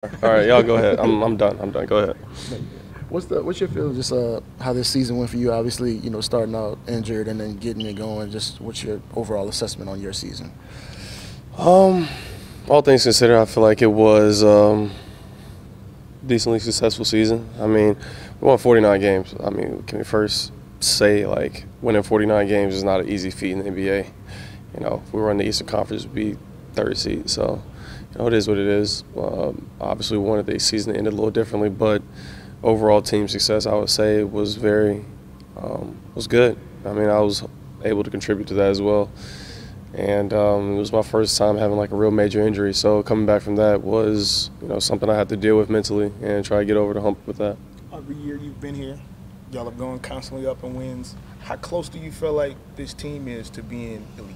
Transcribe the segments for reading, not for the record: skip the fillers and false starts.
All right, y'all go ahead. I'm done. I'm done. Go ahead. What's your feeling just how this season went for you? Obviously, starting out injured and then getting it going. Just what's your overall assessment on your season? All things considered, I feel like it was decently successful season. I mean, we won 49 games. I mean, can we first say like winning 49 games is not an easy feat in the NBA? If we were in the Eastern Conference, we'd be third seed. So, it is what it is. Obviously, we wanted the season to end a little differently, but overall team success, I would say, was was good. I mean, I was able to contribute to that as well. And it was my first time having like a real major injury. So coming back from that was, something I had to deal with mentally and try to get over the hump with that. Every year you've been here, y'all are going constantly up in wins. How close do you feel like this team is to being elite?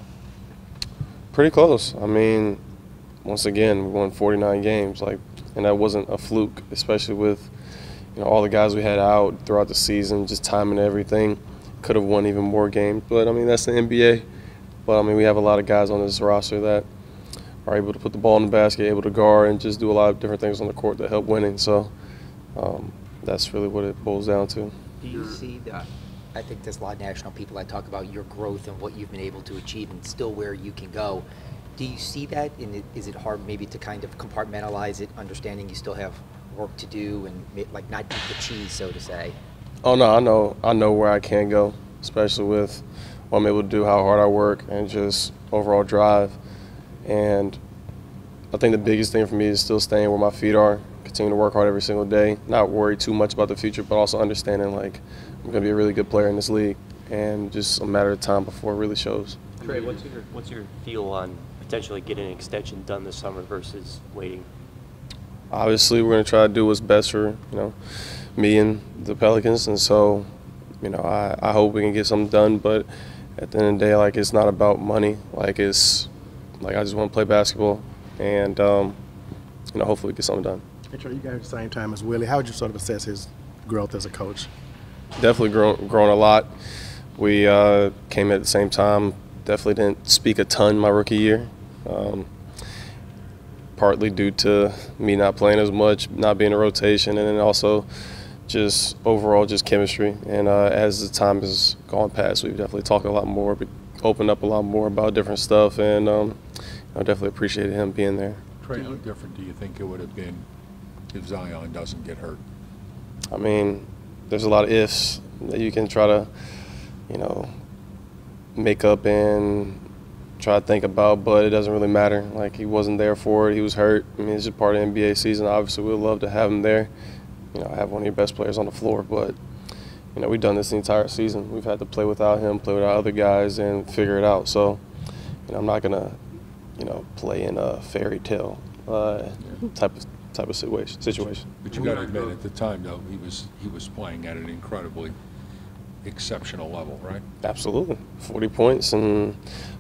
Pretty close. I mean, once again, we won 49 games, and that wasn't a fluke, especially with, all the guys we had out throughout the season, just timing everything. Could have won even more games, but I mean, that's the NBA. But I mean, we have a lot of guys on this roster that are able to put the ball in the basket, able to guard, and just do a lot of different things on the court that help winning. So that's really what it boils down to. Do you see that? I think there's a lot of national people that talk about your growth and what you've been able to achieve and still where you can go. Do you see that? And is it hard maybe to kind of compartmentalize it, understanding you still have work to do and like not eat the cheese, so to say? Oh no, I know where I can go, especially with what I'm able to do, how hard I work, and just overall drive. And I think the biggest thing for me is still staying where my feet are, continue to work hard every single day, not worry too much about the future, but also understanding like I'm going to be a really good player in this league, and just a matter of time before it really shows. Trey, what's your feel on potentially getting an extension done this summer versus waiting? Obviously, we're going to try to do what's best for me and the Pelicans, and so I hope we can get something done. But at the end of the day, like, it's not about money. Like, it's like I just want to play basketball, and hopefully get something done. Hey, Trey, you got at the same time as Willie. How would you sort of assess his growth as a coach? Definitely grown a lot. We came at the same time. Definitely didn't speak a ton my rookie year, partly due to me not playing as much, not being in rotation, and then also just overall just chemistry. And as the time has gone past, we've definitely talked a lot more, opened up a lot more about different stuff, and I definitely appreciated him being there. Trey, how different do you think it would have been if Zion doesn't get hurt? I mean, there's a lot of ifs that you can try to, make up and try to think about, but it doesn't really matter. Like, he wasn't there for it. He was hurt. I mean, it's just part of the NBA season. Obviously, we'd love to have him there. Have one of your best players on the floor, but, we've done this the entire season. We've had to play without him, play without other guys, and figure it out. So, I'm not going to, play in a fairy tale type of situation. But you got to admit, at the time, though, he was playing at an incredibly exceptional level, right? Absolutely. 40 points and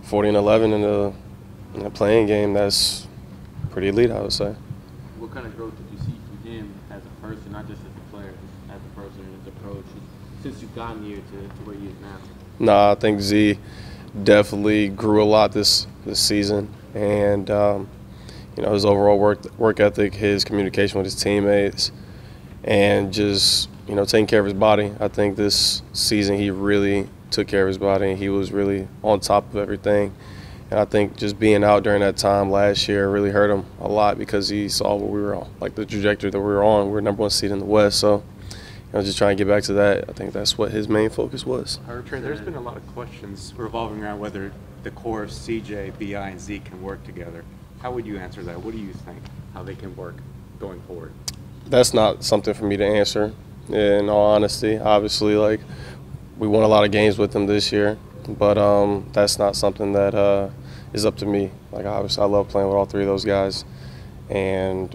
40 and 11 in a playing game. That's pretty elite, I would say. What kind of growth did you see from him as a person, not just as a player, as a person and as a coach, since you've gotten here to where he is now? Nah, I think Z definitely grew a lot this season, and his overall work ethic, his communication with his teammates, and just taking care of his body. I think this season he really took care of his body, and he was really on top of everything. And I think just being out during that time last year really hurt him a lot because he saw what we were on, like the trajectory that we were on. We were #1 seed in the West, so just trying to get back to that. I think that's what his main focus was. Trey, there's been a lot of questions revolving around whether the core of CJ, BI, and Z can work together. How would you answer that? What do you think, how they can work going forward? That's not something for me to answer, in all honesty. Obviously, like, we won a lot of games with them this year, but that's not something that is up to me. Like, obviously, I love playing with all three of those guys, and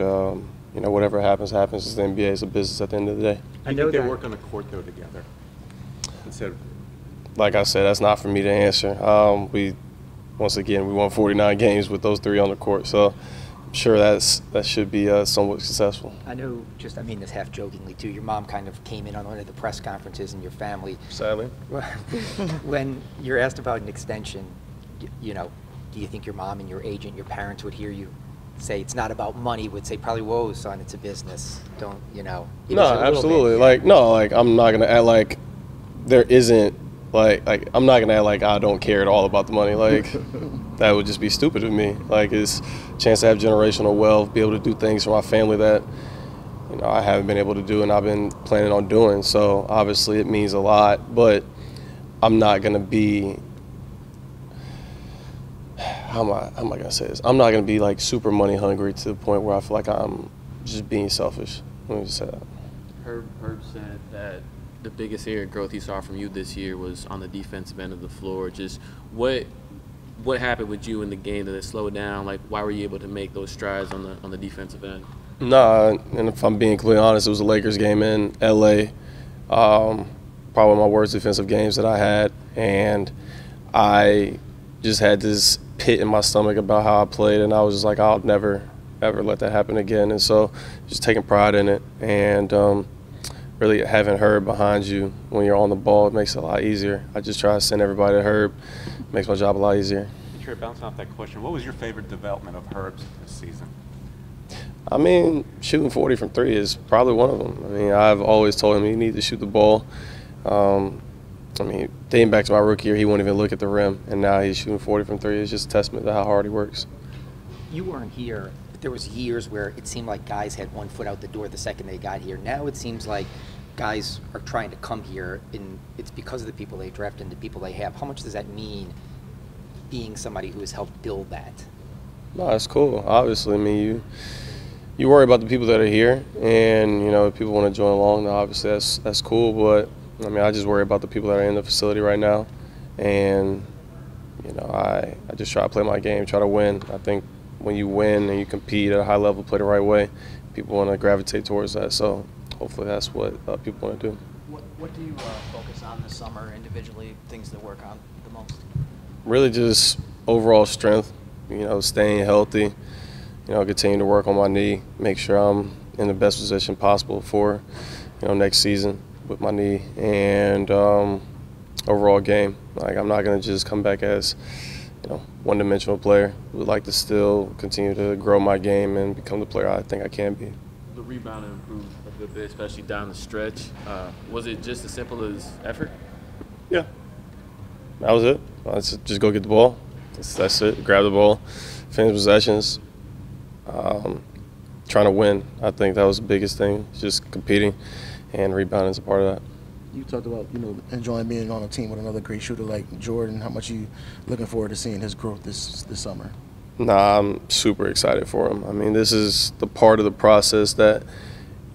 whatever happens, happens. It's the NBA. It's a business at the end of the day. I know they work on the court though together. Instead of, like I said, that's not for me to answer. Once again, we won 49 games with those three on the court, so I'm sure that should be somewhat successful. I know, I mean this half jokingly too, your mom kind of came in on one of the press conferences and your family. Sadly. When you're asked about an extension, do you think your mom and your agent, your parents would hear you say it's not about money would say probably, whoa, son, it's a business. Don't, you know. No, absolutely. Like, no, like, I'm not going to act like there isn't, like, I'm not going to act like I don't care at all about the money. Like, that would just be stupid of me. Like, it's a chance to have generational wealth, be able to do things for my family that, you know, I haven't been able to do and I've been planning on doing. So, obviously, it means a lot. But I'm not going to be, how am I going to say this? I'm not going to be, like, super money hungry to the point where I feel like I'm just being selfish. Let me just say that. Herb said that the biggest area of growth he saw from you this year was on the defensive end of the floor. Just what happened with you in the game? Did it slow down? Like, why were you able to make those strides on the defensive end? Nah, and if I'm being completely honest, it was a Lakers game in L.A., probably one of my worst defensive games that I had, and I just had this pit in my stomach about how I played, and I was just like, I'll never, ever let that happen again. And so just taking pride in it and really having Herb behind you when you're on the ball, it makes it a lot easier. I just try to send everybody to Herb. It makes my job a lot easier. Trey, bouncing off that question, what was your favorite development of Herb's this season? I mean, shooting 40 from 3 is probably one of them. I mean, I've always told him he needs to shoot the ball. I mean, dating back to my rookie year, he wouldn't even look at the rim, and now he's shooting 40 from 3. It's just a testament to how hard he works. You weren't here, but there was years where it seemed like guys had one foot out the door the second they got here. Now it seems like guys are trying to come here, and it's because of the people they draft and the people they have. How much does that mean, being somebody who has helped build that? No, it's cool. Obviously, I mean, you worry about the people that are here, and, you know, if people want to join along, then obviously that's cool. But, I mean, I just worry about the people that are in the facility right now. And, you know, I just try to play my game, try to win. I think when you win and you compete at a high level, play the right way, people want to gravitate towards that. So hopefully that's what people want to do. What do you focus on this summer individually, things to work on the most? Really just overall strength, you know, staying healthy, you know, continue to work on my knee, make sure I'm in the best position possible for, you know, next season with my knee, and overall game. Like, I'm not going to just come back as, you know, one-dimensional player. I would like to still continue to grow my game and become the player I think I can be. The rebounding improved a good bit, especially down the stretch. Was it just as simple as effort? Yeah. That was it. Let's just go get the ball. That's it. Grab the ball, finish possessions, trying to win. I think that was the biggest thing, just competing, and rebounding is a part of that. You talked about, you know, enjoying being on a team with another great shooter like Jordan. How much you looking forward to seeing his growth this summer? Nah, I'm super excited for him. I mean, this is the part of the process that,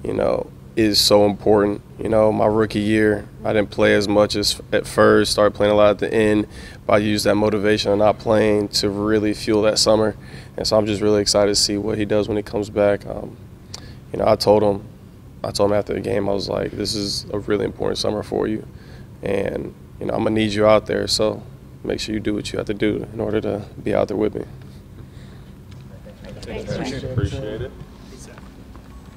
you know, is so important. You know, my rookie year, I didn't play as much as at first, started playing a lot at the end, but I used that motivation of not playing to really fuel that summer. And so I'm just really excited to see what he does when he comes back. You know, I told him after the game, I was like, this is a really important summer for you. And, you know, I'm going to need you out there, so make sure you do what you have to do in order to be out there with me. Appreciate it.